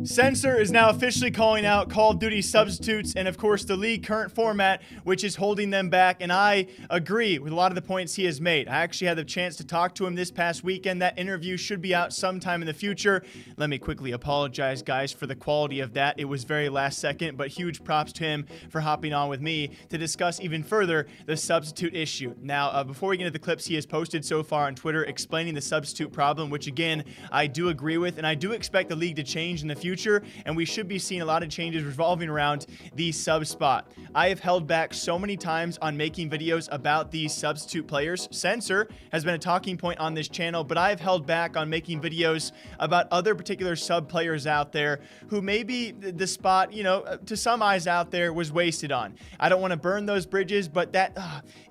Censor is now officially calling out Call of Duty substitutes and, of course, the league current format, which is holding them back. And I agree with a lot of the points he has made. I actually had the chance to talk to him this past weekend. That interview should be out sometime in the future. Let me quickly apologize, guys, for the quality of that. It was very last second, but huge props to him for hopping on with me to discuss even further the substitute issue. Now, before we get into the clips he has posted so far on Twitter explaining the substitute problem, which, again, I do agree with, and I do expect the league to change in the future. And we should be seeing a lot of changes revolving around the sub spot. I have held back so many times on making videos about these substitute players. Censor has been a talking point on this channel, but I have held back on making videos about other particular sub players out there who maybe the spot, you know, to some eyes out there was wasted on. I don't want to burn those bridges, but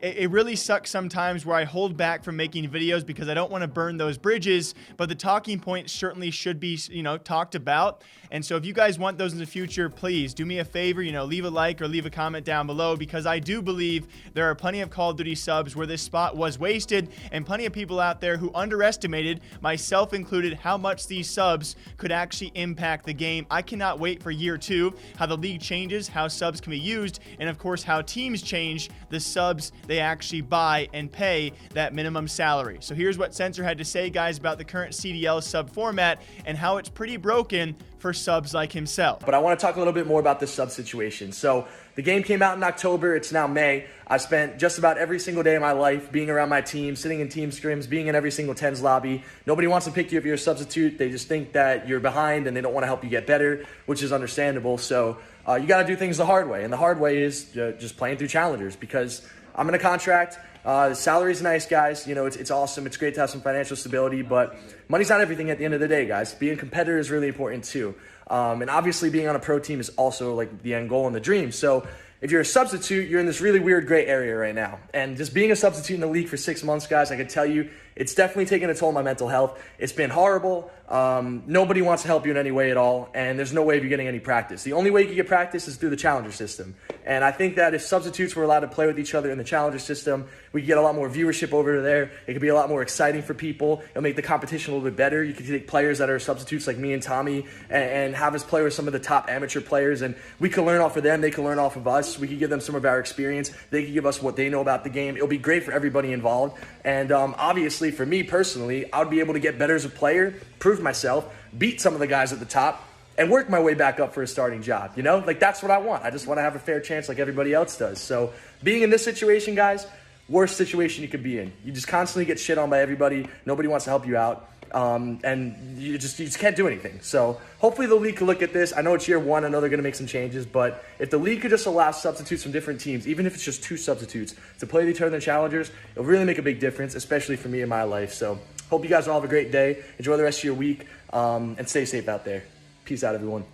it really sucks sometimes where I hold back from making videos because I don't want to burn those bridges, but the talking points certainly should be, you know, talked about. And so if you guys want those in the future, please do me a favor, you know, leave a like or leave a comment down below, because I do believe there are plenty of Call of Duty subs where this spot was wasted, and plenty of people out there who underestimated, myself included, how much these subs could actually impact the game. I cannot wait for year 2, how the league changes, how subs can be used, and of course how teams change the subs they actually buy and pay that minimum salary. So here's what Censor had to say, guys, about the current CDL sub format and how it's pretty broken for subs like himself. But I want to talk a little bit more about this sub situation. So the game came out in October. It's now May. I've spent just about every single day of my life being around my team, sitting in team scrims, being in every single 10s lobby. Nobody wants to pick you if you're a substitute. They just think that you're behind and they don't want to help you get better, which is understandable. So you got to do things the hard way. And the hard way is just playing through challengers, because I'm in a contract. The salary's nice, guys. You know, it's awesome. It's great to have some financial stability, but money's not everything at the end of the day, guys. Being a competitor is really important too. And obviously being on a pro team is also like the end goal and the dream. So if you're a substitute, you're in this really weird gray area right now. And just being a substitute in the league for 6 months, guys, I can tell you, it's definitely taken a toll on my mental health. It's been horrible. Nobody wants to help you in any way at all, and there's no way of you getting any practice. The only way you can get practice is through the challenger system. And I think that if substitutes were allowed to play with each other in the challenger system, we could get a lot more viewership over there. It could be a lot more exciting for people. It'll make the competition a little bit better. You could take players that are substitutes like me and Tommy and have us play with some of the top amateur players, and we could learn off of them. They could learn off of us. We could give them some of our experience. They could give us what they know about the game. It'll be great for everybody involved. And obviously, for me personally, I would be able to get better as a player, prove myself, beat some of the guys at the top, and work my way back up for a starting job. You know, like, that's what I want. I just want to have a fair chance like everybody else does. So being in this situation, guys, worst situation you could be in. You just constantly get shit on by everybody. Nobody wants to help you out. And you just can't do anything. So hopefully the league could look at this. I know it's year 1. I know they're going to make some changes, but if the league could just allow substitutes from different teams, even if it's just 2 substitutes, to play each other in the challengers, it'll really make a big difference, especially for me in my life. So hope you guys all have a great day. Enjoy the rest of your week, and stay safe out there. Peace out, everyone.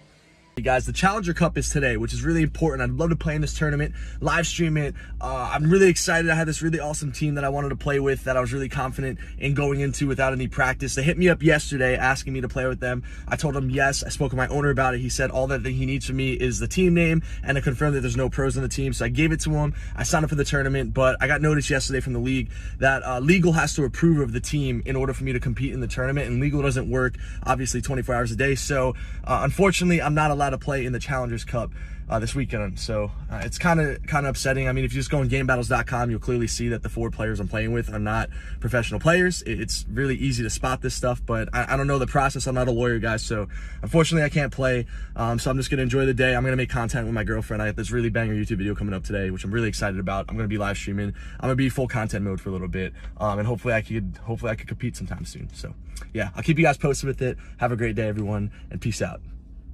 Hey guys, the Challenger Cup is today, which is really important. I'd love to play in this tournament, live stream it. I'm really excited. I had this really awesome team that I wanted to play with, that I was really confident in going into without any practice. They hit me up yesterday asking me to play with them. I told them yes. I spoke with my owner about it. He said all that he needs from me is the team name and to confirm that there's no pros on the team. So I gave it to him. I signed up for the tournament, but I got notice yesterday from the league that legal has to approve of the team in order for me to compete in the tournament, and legal doesn't work obviously 24 hours a day. So unfortunately, I'm not allowed to play in the Challengers Cup this weekend. So it's kind of upsetting. I mean, if you just go on gamebattles.com, you'll clearly see that the 4 players I'm playing with are not professional players. It's really easy to spot this stuff, but I don't know the process. I'm not a lawyer, guys, so unfortunately I can't play. So I'm just gonna enjoy the day. I'm gonna make content with my girlfriend. I have this really banger YouTube video coming up today, which I'm really excited about. I'm gonna be live streaming. I'm gonna be full content mode for a little bit, and hopefully I could compete sometime soon. So yeah, I'll keep you guys posted with it. Have a great day, everyone, and peace out.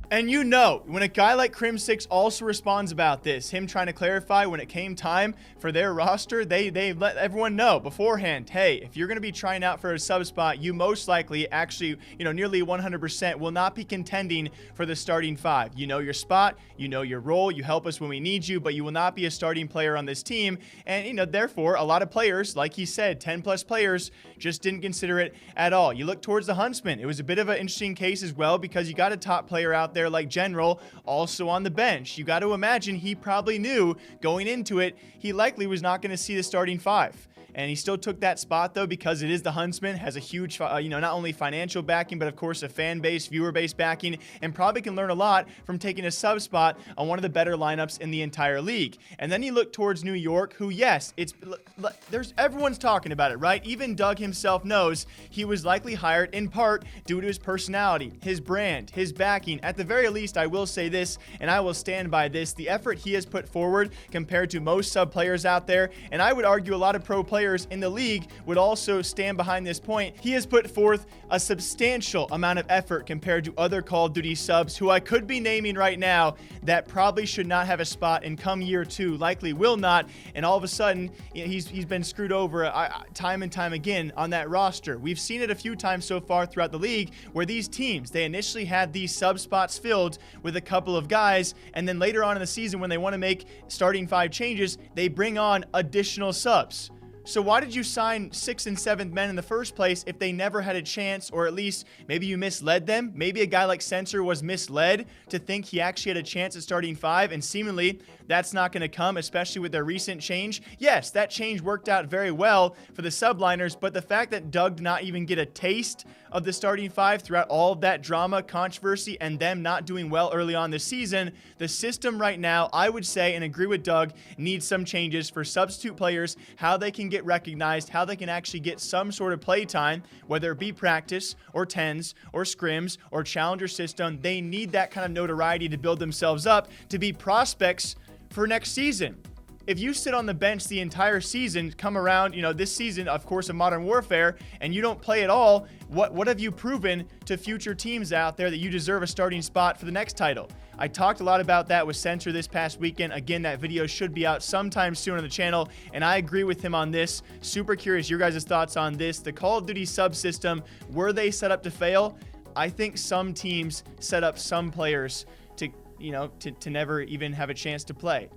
And you know, when a guy like Crimsix also responds about this, him trying to clarify when it came time for their roster, they let everyone know beforehand, hey, if you're going to be trying out for a sub spot, you most likely actually, you know, nearly 100% will not be contending for the starting 5. You know your spot, you know your role, you help us when we need you, but you will not be a starting player on this team. And, you know, therefore, a lot of players, like he said, 10 plus players, just didn't consider it at all. You look towards the Huntsman. It was a bit of an interesting case as well, because you got a top player out there like General also on the bench. You got to imagine he probably knew going into it he likely was not going to see the starting 5. and he still took that spot though because it is the Huntsman, has a huge, not only financial backing, but of course a fan base, viewer base backing, and probably can learn a lot from taking a sub spot on one of the better lineups in the entire league. And then you look towards New York, who, yes, everyone's talking about it, right? Even Doug himself knows he was likely hired in part due to his personality, his brand, his backing. At the very least, I will say this, and I will stand by this, the effort he has put forward compared to most sub players out there, and I would argue a lot of pro players in the league would also stand behind this point. He has put forth a substantial amount of effort compared to other Call of Duty subs who I could be naming right now that probably should not have a spot and come year two likely will not, and all of a sudden he's been screwed over time and time again on that roster. We've seen it a few times so far throughout the league where these teams, they initially had these sub spots filled with a couple of guys, and then later on in the season when they want to make starting 5 changes, they bring on additional subs. So why did you sign 6th and 7th men in the first place if they never had a chance, or at least maybe you misled them? Maybe a guy like Censor was misled to think he actually had a chance at starting 5, and seemingly that's not going to come, especially with their recent change. Yes, that change worked out very well for the Subliners, but the fact that Doug did not even get a taste of the starting 5 throughout all of that drama, controversy, and them not doing well early on this season, the system right now, I would say, and agree with Doug, needs some changes for substitute players, how they can get recognized, how they can actually get some sort of play time, whether it be practice or tens or scrims or challenger system. They need that kind of notoriety to build themselves up to be prospects for next season. If you sit on the bench the entire season, come around, this season, of course, of Modern Warfare, and you don't play at all, what have you proven to future teams out there that you deserve a starting spot for the next title? I talked a lot about that with Censor this past weekend. Again, that video should be out sometime soon on the channel, and I agree with him on this. Super curious your guys' thoughts on this. The Call of Duty subsystem, were they set up to fail? I think some teams set up some players to never even have a chance to play.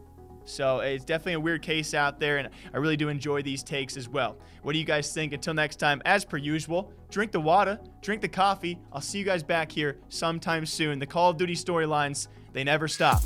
So it's definitely a weird case out there, and I really do enjoy these takes as well. What do you guys think? Until next time, as per usual, drink the water, drink the coffee. I'll see you guys back here sometime soon. The Call of Duty storylines, they never stop.